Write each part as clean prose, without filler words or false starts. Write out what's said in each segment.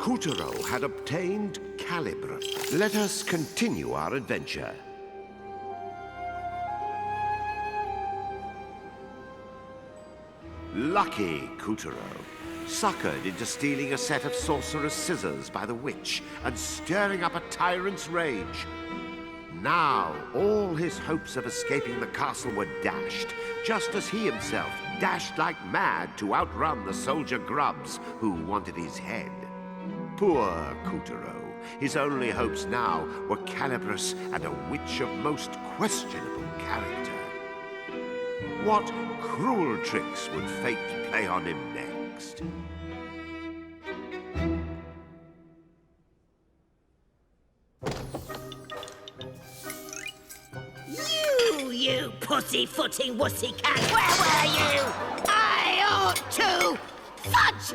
Couturier had obtained caliber. Let us continue our adventure. Lucky Couturier, suckered into stealing a set of sorcerer's scissors by the witch and stirring up a tyrant's rage. Now, all his hopes of escaping the castle were dashed, just as he himself dashed like mad to outrun the soldier grubs who wanted his head. Poor Couturier. His only hopes now were Calibris and a witch of most questionable character. What cruel tricks would fate play on him next? You pussy-footing wussy-cat! Where were you? I ought to... Fudge!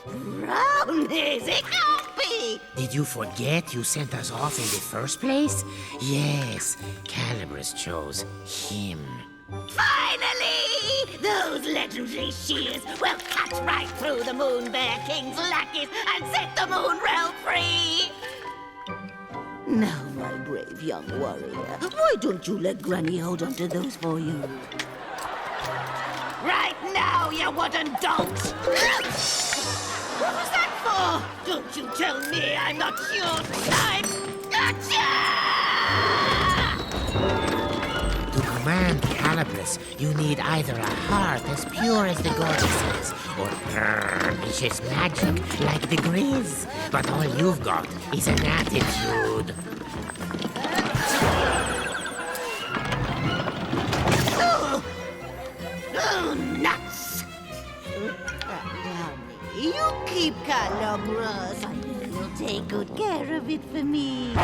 Brownies! It can't be! Did you forget you sent us off in the first place? Yes, Calibris chose him. Finally! Those legendary shears will cut right through the Moon Bear King's lackeys and set the Moon Realm free! Now, my brave young warrior, why don't you let Granny hold on to those for you? Right now, you wooden donks! What was that for? Don't you tell me I'm not your type! Gotcha! To command Calibris, you need either a heart as pure as the goddesses, or vicious magic like the Grizz. But all you've got is an attitude. Oh, nuts! You keep Calibris. I know you'll take good care of it for me.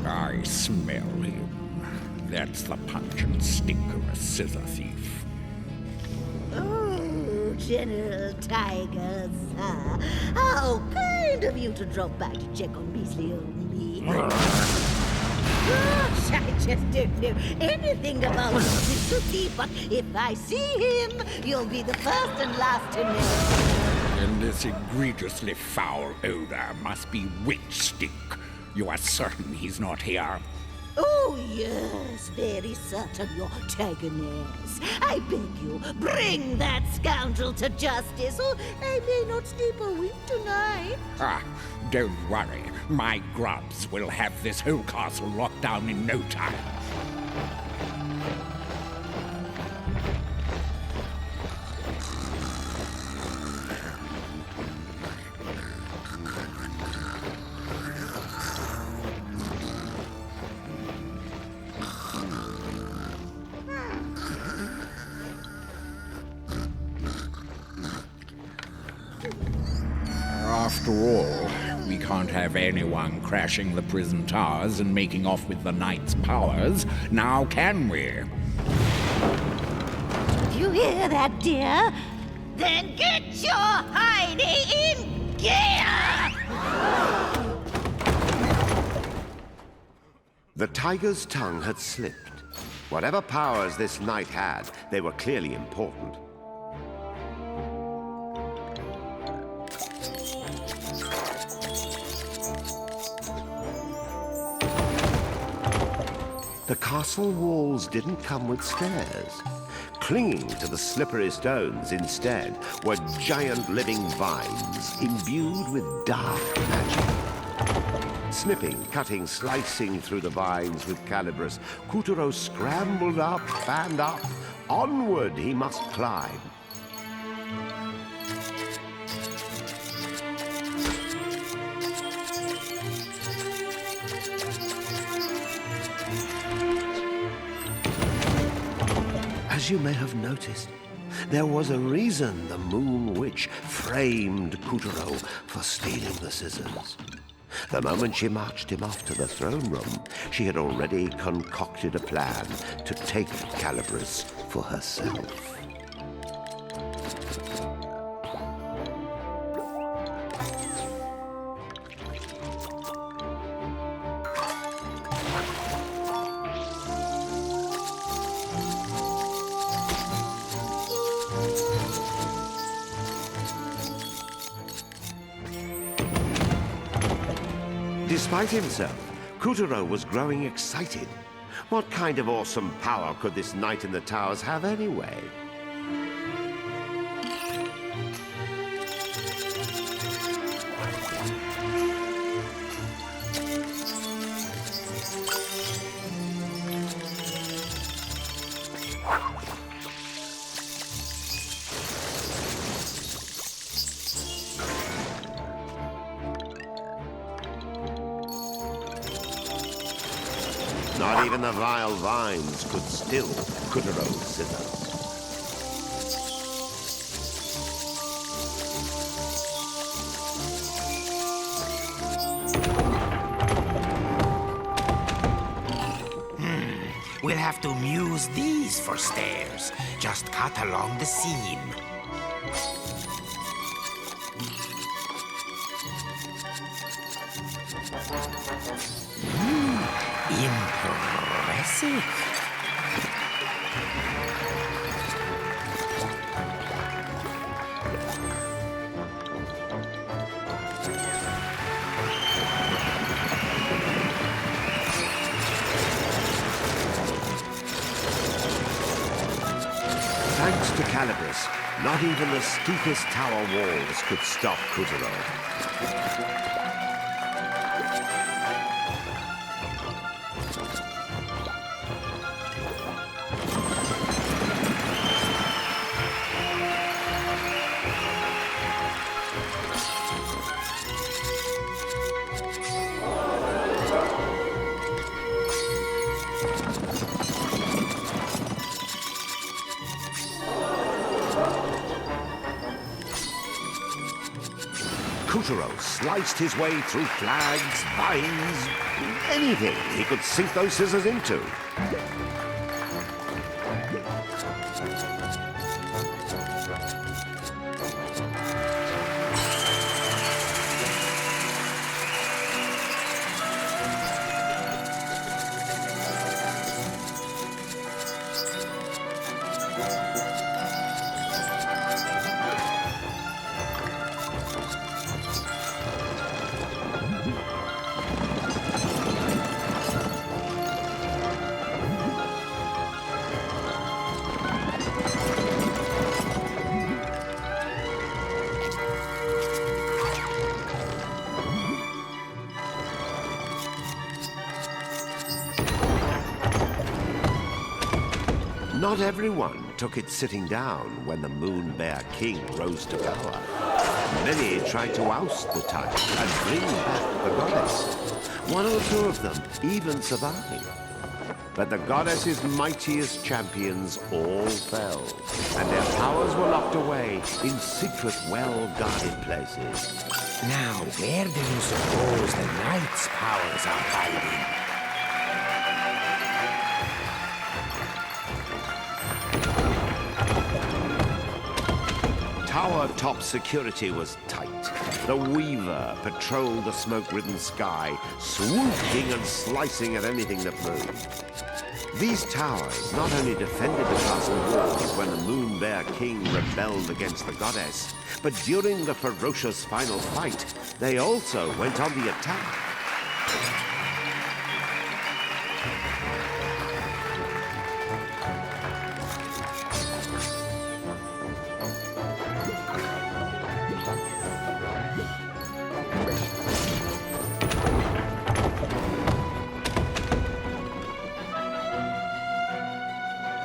I smell him. That's the pungent stink of a scissor thief. Oh, General Tiger, sir. How kind of you to drop by to check on measly old me. Gosh, I just don't know anything about Mr. Thief, but if I see him, you'll be the first and last to know. And this egregiously foul odor must be witch stink. You are certain he's not here? Oh, yes, very certain, your Tigoness. I beg you, bring that scoundrel to justice, or I may not sleep a wink tonight. Ah, don't worry. My grubs will have this whole castle locked down in no time. After all, we can't have anyone crashing the prison towers and making off with the knight's powers, now can we? You hear that, dear? Then get your hiney in gear! The tiger's tongue had slipped. Whatever powers this knight had, they were clearly important. The castle walls didn't come with stairs. Clinging to the slippery stones instead were giant living vines imbued with dark magic. Snipping, cutting, slicing through the vines with Calibris, Couturier scrambled up and up. Onward he must climb. As you may have noticed, there was a reason the Moon Witch framed Couturier for stealing the scissors. The moment she marched him off to the throne room, she had already concocted a plan to take Calibris for herself. Despite himself, Kuturo was growing excited. What kind of awesome power could this knight in the towers have anyway? Not even the vile vines could still Kuturo's scissors. We'll have to muse these for stairs. Just cut along the seam. Impressive. Thanks to Calibris, not even the steepest tower walls could stop Kuturo. Kuturo sliced his way through flags, vines, anything he could sink those scissors into. Not everyone took it sitting down when the Moon Bear King rose to power. Many tried to oust the tyrant and bring back the goddess. One or two of them even survived. But the goddess's mightiest champions all fell, and their powers were locked away in secret, well-guarded places. Now, where do you suppose the knight's powers are hiding? Tower-top security was tight. The Weaver patrolled the smoke-ridden sky, swooping and slicing at anything that moved. These towers not only defended the castle walls when the Moon Bear King rebelled against the goddess, but during the ferocious final fight, they also went on the attack.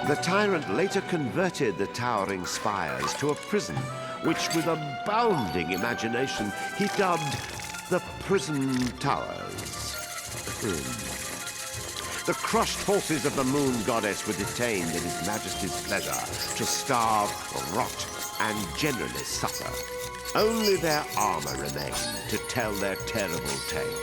The tyrant later converted the towering spires to a prison, which with abounding imagination he dubbed the Prison Towers. The crushed forces of the Moon Goddess were detained in His Majesty's pleasure to starve, rot, and generally suffer. Only their armor remained to tell their terrible tale.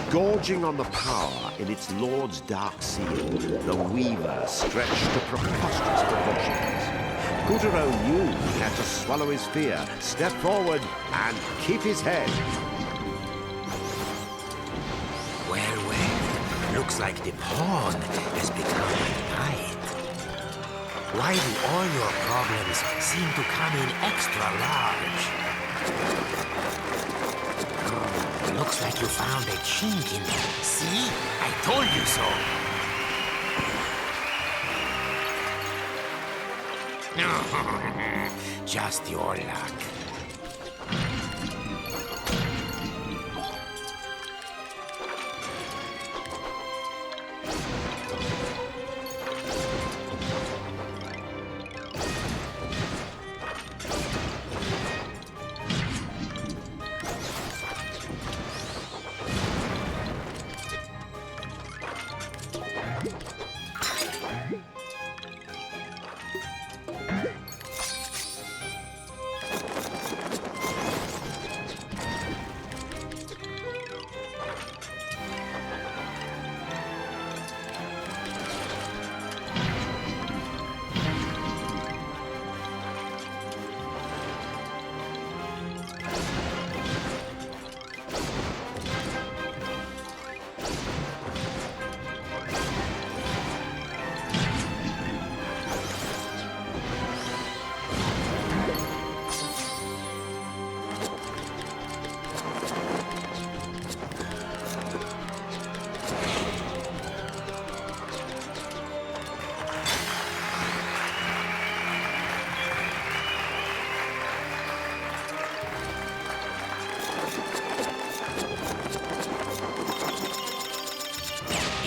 Gorging on the power in its lord's dark seal, the Weaver stretched to preposterous proportions. Puppeteer knew he had to swallow his fear, step forward, and keep his head. Well, looks like the pawn has become tight. Why do all your problems seem to come in extra large? Looks like you found a chink in there. See? I told you so. Just your luck.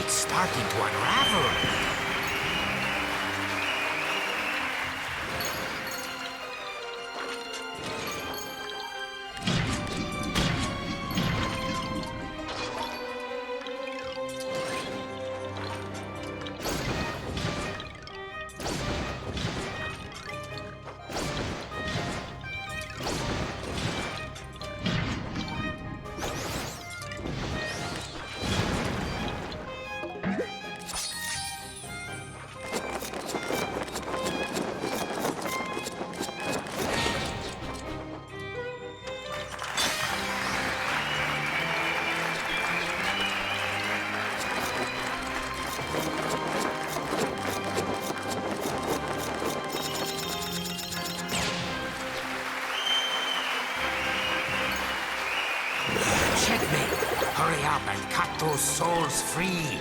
Starting to unravel. Hurry up and cut those souls free.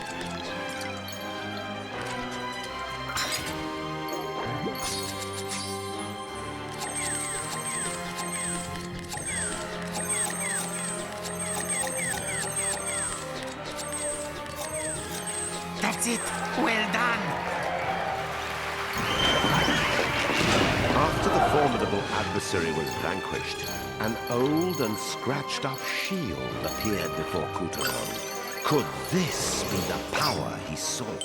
That's it. Well done. After the formidable adversary was vanquished, an old and scratched-up shield appeared before Puppeteer. Could this be the power he sought?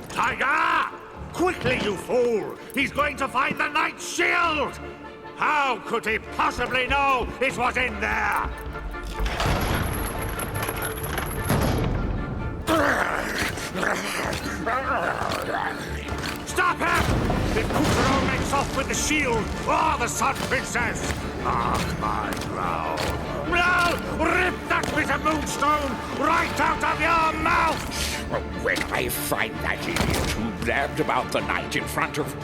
Tiger! Quickly, you fool! He's going to find the Knight's shield! How could he possibly know it was in there? Stop him! If Puppeteer makes off with the shield or the Sun Princess, mark my ground. No! Rip that bit of moonstone right out of your mouth! When I find that idiot who blabbed about the night in front of...